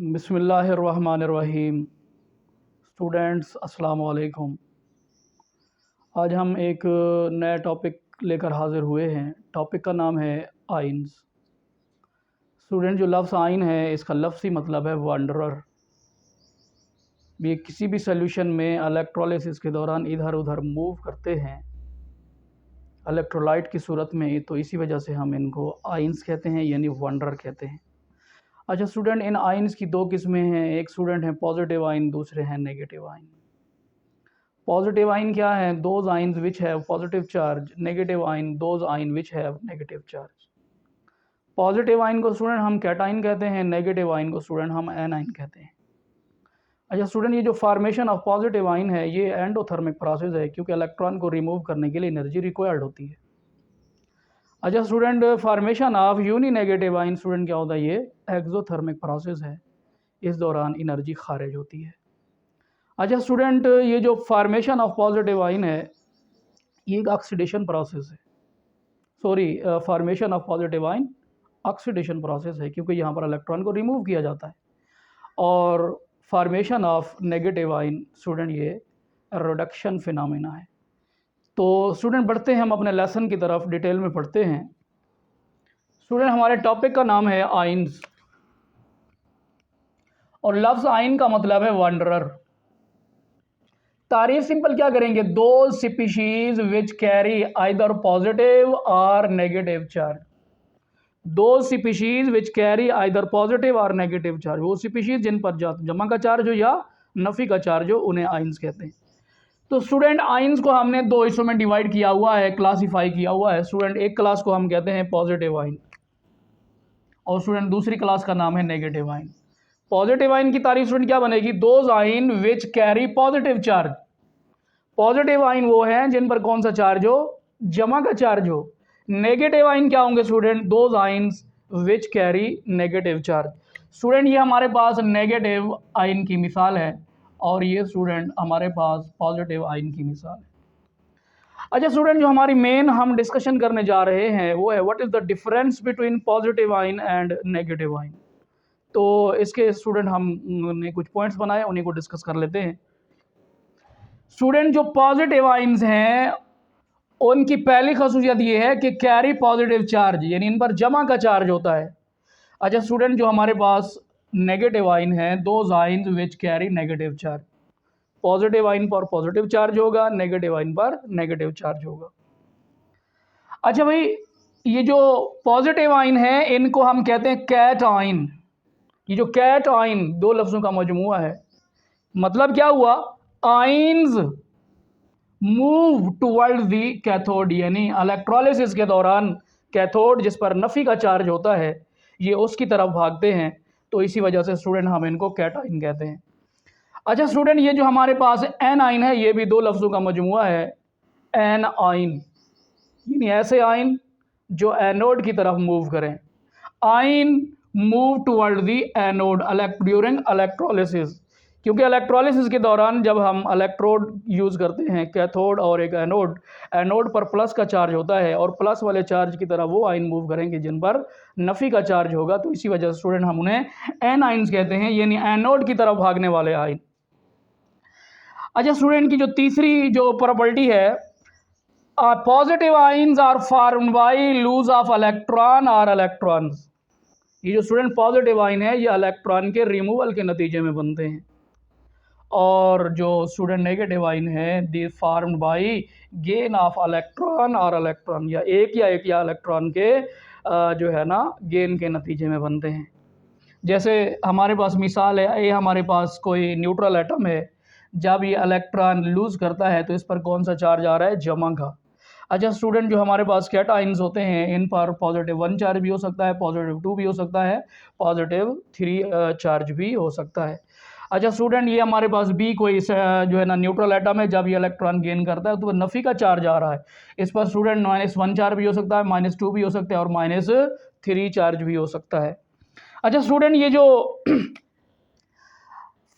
बिस्मिल्लाहिर्रहमानिर्रहीम। स्टूडेंट्स अस्सलाम वालेकुम। आज हम एक नया टॉपिक लेकर हाज़िर हुए हैं। टॉपिक का नाम है आइन्स। स्टूडेंट, जो लफ्ज़ आइन है इसका लफ्ज़ी मतलब है वांडरर। ये किसी भी सॉल्यूशन में इलेक्ट्रोलिसिस के दौरान इधर उधर मूव करते हैं इलेक्ट्रोलाइट की सूरत में, तो इसी वजह से हम इनको आइन्स कहते हैं, यानी वांडरर कहते हैं। अच्छा स्टूडेंट, इन आइन्स की दो किस्में हैं। एक स्टूडेंट है पॉजिटिव आइन, दूसरे हैं नेगेटिव आइन। पॉजिटिव आइन क्या है? Those ions which have positive charge. Negative ion those ion which have negative charge. Positive ion को स्टूडेंट हम कैटाइन कहते हैं, नेगेटिव आइन को स्टूडेंट हम एनाइन कहते हैं। अच्छा स्टूडेंट, ये जो फार्मेशन ऑफ पॉजिटिव आइन है ये एंडोथर्मिक प्रोसेस है, क्योंकि इलेक्ट्रॉन को रिमूव करने के लिए एनर्जी रिक्वायर्ड होती है। अच्छा student, formation of uninegative ion student क्या होता है? ये एक्सोथर्मिक प्रोसेस है, इस दौरान एनर्जी खारिज होती है। अच्छा स्टूडेंट, ये जो फार्मेशन ऑफ पॉजिटिव आइन है ये एक ऑक्सीडेशन प्रोसेस है। Formation of positive ion oxidation process है, क्योंकि यहाँ पर इलेक्ट्रॉन को रिमूव किया जाता है। और formation of negative ion student ये रिडक्शन फिनोमेना है। तो स्टूडेंट बढ़ते हैं हम अपने लेसन की तरफ, डिटेल में पढ़ते हैं। स्टूडेंट, हमारे टॉपिक का नाम है आइन्स, और लफ्ज़ आइन का मतलब है वांडरर। तारीफ सिंपल क्या करेंगे? दो species which carry either positive और नेगेटिव चार्ज। दो species which carry either positive और नेगेटिव चार्ज, वो स्पीशीज जिन पर जमा का चार्ज हो या नफी का चार्ज हो, उन्हें आइन्स कहते हैं। तो स्टूडेंट, आइन्स को हमने दो हिस्सों में डिवाइड किया हुआ है, क्लासीफाई किया हुआ है। स्टूडेंट, एक क्लास को हम कहते हैं पॉजिटिव आइन, और स्टूडेंट दूसरी क्लास का नाम है नेगेटिव आइन। पॉजिटिव आइन की तारीफ स्टूडेंट क्या बनेगी? Those ion which carry positive charge. Positive आइन वो हैं जिन पर कौन सा चार्ज हो? जमा का चार्ज हो। नेगेटिव आइन क्या होंगे student? Those ions which carry negative charge. Student, ये हमारे पास नेगेटिव आइन की मिसाल है, और ये स्टूडेंट हमारे पास पॉजिटिव आइन की मिसाल है। अच्छा स्टूडेंट, जो हमारी मेन हम डिस्कशन करने जा रहे हैं वो है what is the difference between positive ion and negative ion. तो इसके स्टूडेंट हमने कुछ पॉइंट्स बनाए, उन्हीं को डिस्कस कर लेते हैं। स्टूडेंट, जो पॉजिटिव आइन्स हैं उनकी पहली खसूसियत ये है कि कैरी पॉजिटिव चार्ज, यानी इन पर जमा का चार्ज होता है। अच्छा स्टूडेंट, जो हमारे पास नेगेटिव आइन है, those ions which carry negative charge. Positive आइन पर पॉजिटिव चार्ज होगा, नेगेटिव आइन पर नेगेटिव चार्ज होगा। अच्छा भाई, ये जो पॉजिटिव आइन है इनको हम कहते हैं कैट आइन। ये जो कैट आइन दो लफ्ज़ों का मजमूआ है। मतलब क्या हुआ? Ions move toward the cathode, यानी इलेक्ट्रोलिसिस के दौरान कैथोड जिस पर नफी का चार्ज होता है ये उसकी तरफ भागते हैं, तो इसी वजह से स्टूडेंट हम इनको कैट आइन कहते हैं। अच्छा स्टूडेंट, ये जो हमारे पास एन आइन है ये भी दो लफ्ज़ों का मजमूआ है। एन आइन यानी ऐसे आइन जो एनोड की तरफ मूव करें। आइन move toward the anode during electrolysis, क्योंकि इलेक्ट्रोलिसिस के दौरान जब हम इलेक्ट्रोड यूज़ करते हैं, कैथोड और एक एनोड, एनोड पर प्लस का चार्ज होता है और प्लस वाले चार्ज की तरफ वो आइन मूव करेंगे जिन पर नफ़ी का चार्ज होगा, तो इसी वजह से स्टूडेंट हम उन्हें एन आइन्स कहते हैं, यानी एनोड की तरफ भागने वाले आइन। अच्छा स्टूडेंट, की जो तीसरी जो प्रॉपर्टी है, positive ions are formed by loss of electron और इलेक्ट्रॉन्स। ये जो स्टूडेंट पॉजिटिव आइन है ये इलेक्ट्रॉन के रिमूवल के नतीजे में बनते हैं, और जो स्टूडेंट नेगेटिव आइन है दे formed by gain of electron और इलेक्ट्रॉन, या एक इलेक्ट्रॉन के जो है ना गेन के नतीजे में बनते हैं। जैसे हमारे पास मिसाल है, ये हमारे पास कोई न्यूट्रल एटम है, जब ये इलेक्ट्रॉन लूज़ करता है तो इस पर कौन सा चार्ज आ रहा है? जमा का। अच्छा स्टूडेंट, जो हमारे पास कैटाइन्स होते हैं इन पर पॉजिटिव 1 चार्ज भी हो सकता है, पॉजिटिव 2 भी हो सकता है, पॉजिटिव 3 चार्ज भी हो सकता है। अच्छा स्टूडेंट, ये हमारे पास बी कोई जो है ना न्यूट्रल एटम है, जब ये इलेक्ट्रॉन गेन करता है तो नफ़ी का चार्ज आ रहा है, इस पर स्टूडेंट -1 चार्ज भी हो सकता है, -2 भी हो सकता है, और -3 चार्ज भी हो सकता है। अच्छा स्टूडेंट, ये जो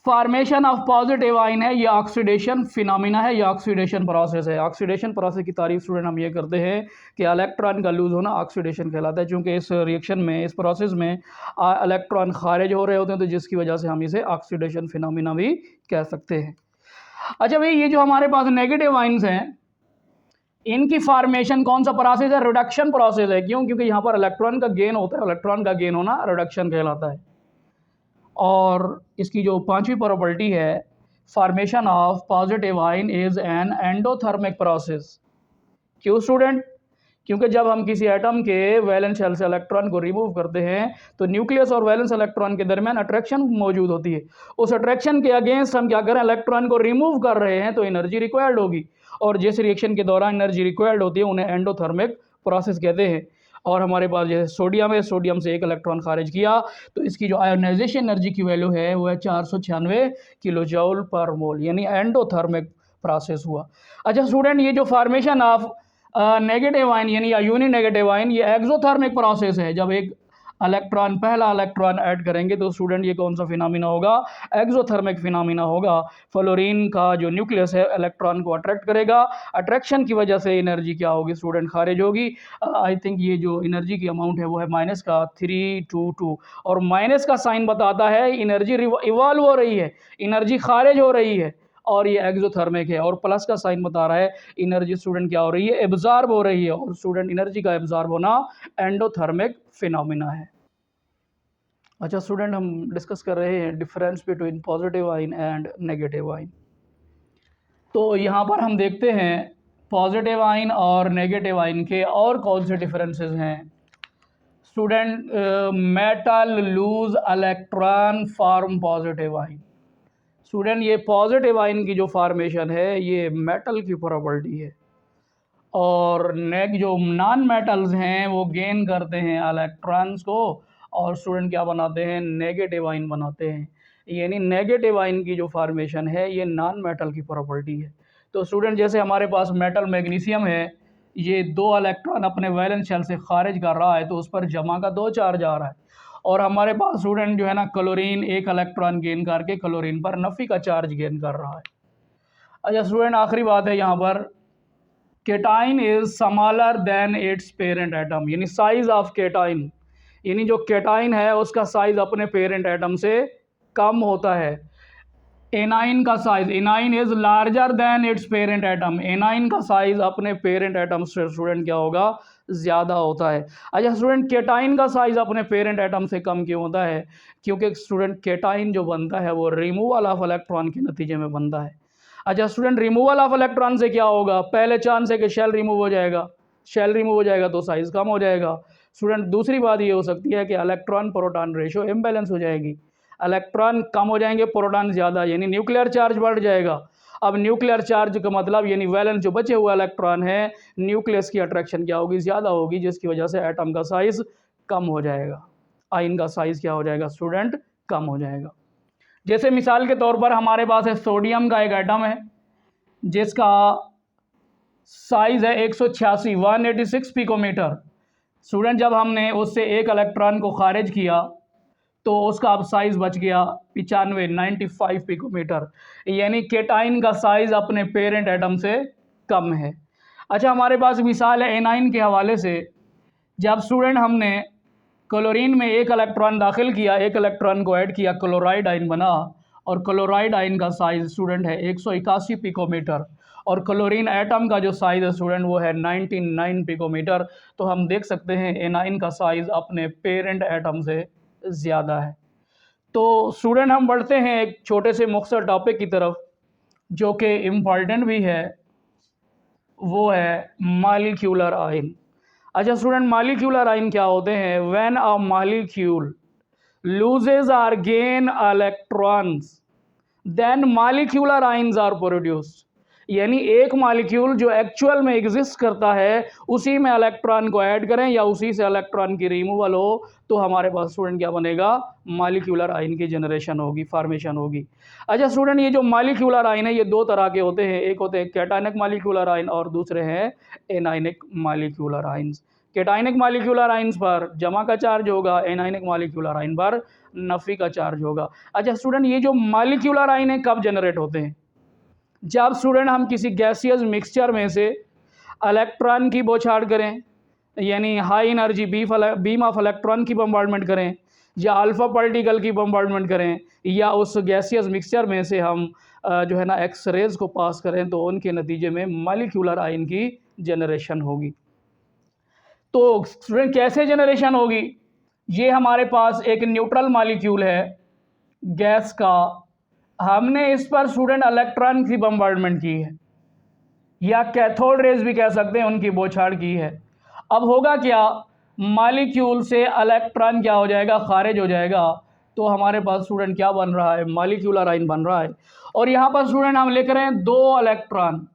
फॉर्मेशन ऑफ पॉजिटिव आयन है, ये ऑक्सीडेशन फिनोमिना है, ये ऑक्सीडेशन प्रोसेस है। ऑक्सीडेशन प्रोसेस की तारीफ स्टूडेंट हम ये करते हैं कि इलेक्ट्रॉन का लूज होना ऑक्सीडेशन कहलाता है, क्योंकि इस रिएक्शन में, इस प्रोसेस में इलेक्ट्रॉन खारिज हो रहे होते हैं, तो जिसकी वजह से हम इसे ऑक्सीडेशन फिनोमिना भी कह सकते हैं। अच्छा भाई, ये जो हमारे पास नेगेटिव आयन्स हैं, इनकी फॉर्मेशन कौन सा प्रोसेस है? रिडक्शन प्रोसेस है। क्यों? क्योंकि यहाँ पर इलेक्ट्रॉन का गेन होता है, इलेक्ट्रॉन का गेन होना रिडक्शन कहलाता है। और इसकी जो पांचवी प्रॉपर्टी है, formation of positive ion is an endothermic process. क्यों स्टूडेंट? क्योंकि जब हम किसी एटम के वैलेंस शेल से इलेक्ट्रॉन को रिमूव करते हैं तो न्यूक्लियस और वैलेंस इलेक्ट्रॉन के दरमियान अट्रैक्शन मौजूद होती है। उस अट्रैक्शन के अगेंस्ट हम क्या करें? इलेक्ट्रॉन को रिमूव कर रहे हैं, तो एनर्जी रिक्वायर्ड होगी, और जिस रिएक्शन के दौरान एनर्जी रिक्वायर्ड होती है उन्हें एंडोथर्मिक प्रोसेस कहते हैं। और हमारे पास जैसे सोडियम है, सोडियम से एक इलेक्ट्रॉन खारिज किया तो इसकी जो आयोनाइजेशन एनर्जी की वैल्यू है वो है 496 किलो जूल पर मोल, यानी एंडोथर्मिक प्रोसेस हुआ। अच्छा स्टूडेंट, ये जो फॉर्मेशन ऑफ नेगेटिव आयन यानी यूनि नेगेटिव आयन, ये एक्सोथर्मिक प्रोसेस है। जब एक इलेक्ट्रॉन, पहला इलेक्ट्रॉन ऐड करेंगे तो स्टूडेंट ये कौन सा फिनोमिना होगा? एक्सोथर्मिक फिनोमिना होगा। फ्लोरीन का जो न्यूक्लियस है इलेक्ट्रॉन को अट्रैक्ट करेगा, अट्रैक्शन की वजह से एनर्जी क्या होगी स्टूडेंट? खारिज होगी। आई थिंक ये जो एनर्जी की अमाउंट है वो है माइनस का 322, और माइनस का साइन बताता है एनर्जी इवॉल्व हो रही है, एनर्जी खारिज हो रही है, और ये एक्सोथर्मिक है। और प्लस का साइन बता रहा है एनर्जी स्टूडेंट क्या हो रही है? एब्जॉर्ब हो रही है। और स्टूडेंट एनर्जी का एब्जॉर्ब होना एंडोथर्मिक फिनोमिना है। अच्छा स्टूडेंट, हम डिस्कस कर रहे हैं difference between positive ion and negative ion. तो यहाँ पर हम देखते हैं पॉजिटिव आयन और नेगेटिव आयन के और कौन से डिफरेंसेस हैं। Student, metal loose electron form positive ion. Student, ये पॉजिटिव आयन की जो फॉर्मेशन है ये मेटल की प्रॉपर्टी है, और जो नॉन मेटल्स हैं वो गेन करते हैं इलेक्ट्रॉन्स को, और स्टूडेंट क्या बनाते हैं? नेगेटिव आयन बनाते हैं। यानी नेगेटिव आयन की जो फॉर्मेशन है ये नॉन मेटल की प्रॉपर्टी है। तो स्टूडेंट, जैसे हमारे पास मेटल मैग्नीशियम है, ये 2 इलेक्ट्रॉन अपने वैलेंस शेल से खारिज कर रहा है तो उस पर जमा का 2 चार्ज आ रहा है। और हमारे पास स्टूडेंट जो है ना, क्लोरीन 1 इलेक्ट्रॉन गेन करके क्लोरीन पर नफी का चार्ज गेन कर रहा है। अच्छा स्टूडेंट, आखिरी बात है यहाँ पर, cation is smaller than it's parent atom, यानी साइज ऑफ केटाइन, यानी जो केटाइन है उसका साइज अपने पेरेंट एटम से कम होता है। एनाइन का size, A9 is larger than it's parent atom, A9 का साइज अपने पेरेंट एटम से स्टूडेंट क्या होगा? ज़्यादा होता है। अच्छा स्टूडेंट, केटाइन का साइज अपने पेरेंट एटम से कम क्यों होता है? क्योंकि स्टूडेंट केटाइन जो बनता है वो रिमूवल ऑफ इलेक्ट्रॉन के नतीजे में बनता है। अच्छा स्टूडेंट, रिमूवल ऑफ इलेक्ट्रॉन से क्या होगा? पहले चांस है कि शेल रिमूव हो जाएगा, शेल रिमूव हो जाएगा तो साइज कम हो जाएगा। स्टूडेंट, दूसरी बात ये हो सकती है कि इलेक्ट्रॉन प्रोटॉन रेशो इम्बैलेंस हो जाएगी, इलेक्ट्रॉन कम हो जाएंगे, प्रोटॉन ज़्यादा, यानी न्यूक्लियर चार्ज बढ़ जाएगा। अब न्यूक्लियर चार्ज का मतलब यानी वैलेंस जो बचे हुए इलेक्ट्रॉन है, न्यूक्लियस की अट्रैक्शन क्या होगी? ज़्यादा होगी, जिसकी वजह से एटम का साइज़ कम हो जाएगा, आयन का साइज़ क्या हो जाएगा स्टूडेंट? कम हो जाएगा। जैसे मिसाल के तौर पर हमारे पास है सोडियम का एक एटम है जिसका साइज़ है 186 पिकोमीटर। स्टूडेंट, जब हमने उससे एक इलेक्ट्रॉन को खारिज किया तो उसका अब साइज़ बच गया 95 पिकोमीटर, यानी केटाइन का साइज़ अपने पेरेंट एटम से कम है। अच्छा, हमारे पास मिसाल है एनाइन के हवाले से। जब स्टूडेंट हमने क्लोरीन में एक इलेक्ट्रॉन दाखिल किया, एक इलेक्ट्रॉन को ऐड किया, क्लोराइड आयन बना, और क्लोराइड आयन का साइज़ स्टूडेंट है 181 पिकोमीटर, और क्लोरीन एटम का जो साइज़ है स्टूडेंट वो है 99 पिकोमीटर। तो हम देख सकते हैं एनाइन का साइज़ अपने पेरेंट एटम से ज़्यादा है। तो स्टूडेंट, हम बढ़ते हैं एक छोटे से मुख्तसर टॉपिक की तरफ जो कि इम्पॉर्टेंट भी है, वो है मॉलिक्यूलर आयन। अच्छा स्टूडेंट, मॉलिक्यूलर आयन क्या होते हैं? When a molecule loses or gain electrons then molecular ions are produced, यानी एक मॉलिक्यूल जो एक्चुअल में एग्जिस्ट करता है उसी में इलेक्ट्रॉन को ऐड करें या उसी से इलेक्ट्रॉन की रिमूवल हो तो हमारे पास स्टूडेंट क्या बनेगा? मॉलिक्यूलर आयन की जनरेशन होगी, फॉर्मेशन होगी। अच्छा स्टूडेंट, ये जो मॉलिक्यूलर आयन है ये 2 तरह के होते हैं, एक होते हैं कैटायनिक मॉलिक्यूलर आयन और दूसरे हैं anionic molecular ions. Cationic molecular ions पर जमा का चार्ज होगा, एनायनिक मॉलिक्यूलर आयन पर नफ़ी का चार्ज होगा। अच्छा स्टूडेंट, ये जो मॉलिक्यूलर आयन है कब जनरेट होते हैं? जब स्टूडेंट हम किसी गैसियस मिक्सचर में से इलेक्ट्रॉन की बौछार करें, यानी high energy beam of electron की बम्बार्डमेंट करें, या अल्फ़ा पार्टिकल की बम्बार्डमेंट करें, या उस गैसियस मिक्सचर में से हम जो है ना एक्स रेज़ को पास करें, तो उनके नतीजे में मॉलिक्यूलर आयन की जनरेशन होगी। तो स्टूडेंट कैसे जनरेशन होगी? ये हमारे पास एक न्यूट्रल मॉलिक्यूल है गैस का, हमने इस पर स्टूडेंट इलेक्ट्रॉन की बम्बार्डमेंट की है, या कैथोड रेज भी कह सकते हैं, उनकी बौछार की है। अब होगा क्या, मॉलिक्यूल से इलेक्ट्रॉन क्या हो जाएगा, खारिज हो जाएगा, तो हमारे पास स्टूडेंट क्या बन रहा है, मॉलिक्यूलर आयन बन रहा है। और यहाँ पर स्टूडेंट हम लिख रहे हैं 2 इलेक्ट्रॉन।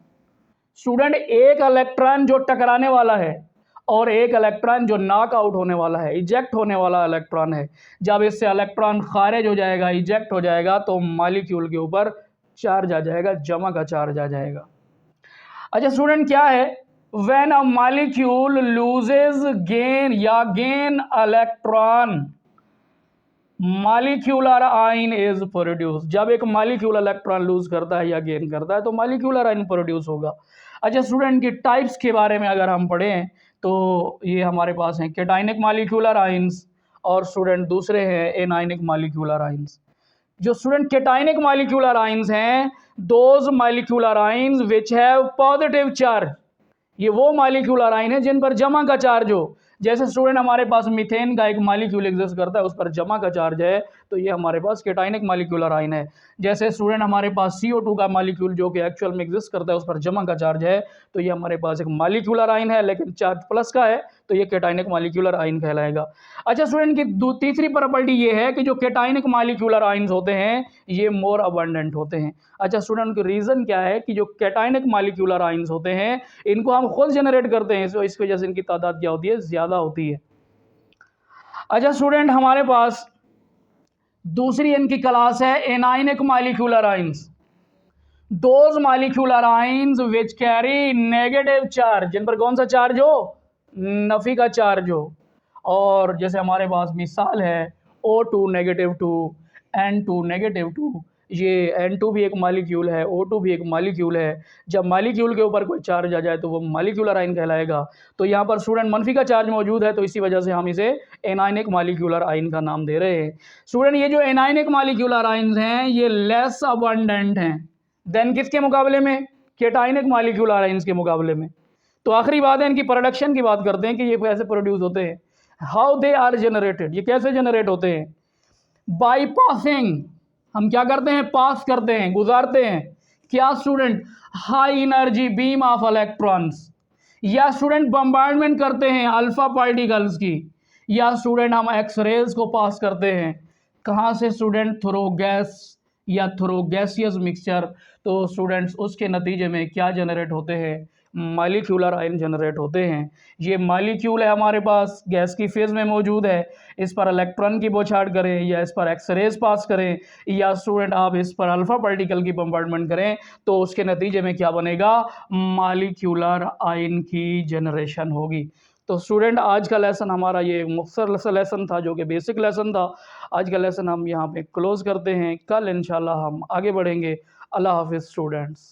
स्टूडेंट एक इलेक्ट्रॉन जो टकराने वाला है और एक इलेक्ट्रॉन जो नॉक आउट होने वाला है, इजेक्ट होने वाला इलेक्ट्रॉन है। जब इससे इलेक्ट्रॉन खारिज हो जाएगा, इजेक्ट हो जाएगा, तो मॉलिक्यूल के ऊपर चार्ज आ जाएगा, जमा का चार्ज आ जाएगा। अच्छा स्टूडेंट, क्या है, when a molecule loses gain या gain electron, molecular ion is produce. जब एक मॉलिक्यूल इलेक्ट्रॉन लूज करता है या गेन करता है तो मॉलिक्यूलर आयन प्रोड्यूस होगा। अच्छा स्टूडेंट, की टाइप्स के बारे में अगर हम पढ़ें तो ये हमारे पास हैं कैटायनिक मॉलिक्यूलर आयंस, और स्टूडेंट दूसरे हैं एनायनिक मॉलिक्यूलर आयंस। जो स्टूडेंट कैटायनिक मॉलिक्यूलर आयंस हैं, those molecular ions which have positive charge, ये वो मॉलिक्यूलर आयन है जिन पर जमा का चार्ज हो। जैसे स्टूडेंट हमारे पास मीथेन का एक मॉलिक्यूल एग्जिस्ट करता है, उस पर जमा का चार्ज है, तो ये हमारे पास कैटायनिक मॉलिक्यूलर आयन है। जैसे स्टूडेंट हमारे पास CO2 का मॉलिक्यूल जो कि एक्चुअल में एग्जिस्ट करता है, उस पर जमा का चार्ज है, तो ये हमारे पास एक मॉलिक्यूलर आयन है, लेकिन चार्ज प्लस का है, तो ये कैटायनिक मॉलिक्यूलर आयन कहलाएगा। अच्छा स्टूडेंट, की तीसरी प्रॉपर्टी ये है कि जो कैटायनिक मॉलिक्यूलर आयंस होते हैं ये मोर अबंडेंट होते हैं। अच्छा स्टूडेंट, उनका रीज़न क्या है कि जो कैटायनिक मॉलिक्यूलर आयंस होते हैं इनको हम खुद जनरेट करते हैं, तो इस वजह से इनकी तादाद क्या होती है, ज़्यादा होती है। अच्छा स्टूडेंट, हमारे पास दूसरी इनकी क्लास है anionic molecular ions. Those molecular ions which carry negative charge, जिन पर कौन सा चार्ज हो, नफी का चार्ज हो। और जैसे हमारे पास मिसाल है O2 -2, N2 -2, ये N2 भी एक मॉलिक्यूल है, O2 भी एक मॉलिक्यूल है। जब मॉलिक्यूल के ऊपर कोई चार्ज आ जाए तो वो मॉलिक्यूलर आयन कहलाएगा। तो यहाँ पर स्टूडेंट मनफी का चार्ज मौजूद है, तो इसी वजह से हम इसे एनायनिक मॉलिक्यूलर आयन का नाम दे रहे हैं। स्टूडेंट, ये जो एनायनिक मॉलिक्यूलर आयंस हैं ये लेस अबंडेंट हैं देन किसके मुकाबले में, कैटायनिक मॉलिक्यूलर आयंस के मुकाबले में। तो आखिरी बात है, इनकी प्रोडक्शन की बात करते हैं कि ये कैसे प्रोड्यूस होते हैं, हाउ दे आर जनरेटेड, ये कैसे जनरेट होते हैं। बाई पासिंग, हम क्या करते हैं, पास करते हैं, गुजारते हैं क्या student, high energy beam of electrons, या स्टूडेंट बम्बार्डमेंट करते हैं अल्फा पार्टिकल्स की, या स्टूडेंट हम एक्स रेज को पास करते हैं। कहाँ से स्टूडेंट, थ्रू गैस या थ्रू गैसियस मिक्सचर। तो स्टूडेंट्स उसके नतीजे में क्या जनरेट होते हैं, मॉलिक्यूलर आयन जनरेट होते हैं। ये मॉलिक्यूल है हमारे पास, गैस की फेज में मौजूद है, इस पर इलेक्ट्रॉन की बौछार करें या इस पर एक्स रेज पास करें, या स्टूडेंट आप इस पर अल्फा पार्टिकल की बम्बार्डमेंट करें, तो उसके नतीजे में क्या बनेगा, मॉलिक्यूलर आयन की जनरेशन होगी। तो स्टूडेंट आज का लेसन हमारा ये मुख्तसर सा लेसन था, जो कि बेसिक लेसन था। आज का लेसन हम यहाँ पे क्लोज़ करते हैं, कल इंशाल्लाह हम आगे बढ़ेंगे। अल्लाह हाफिज़ स्टूडेंट्स।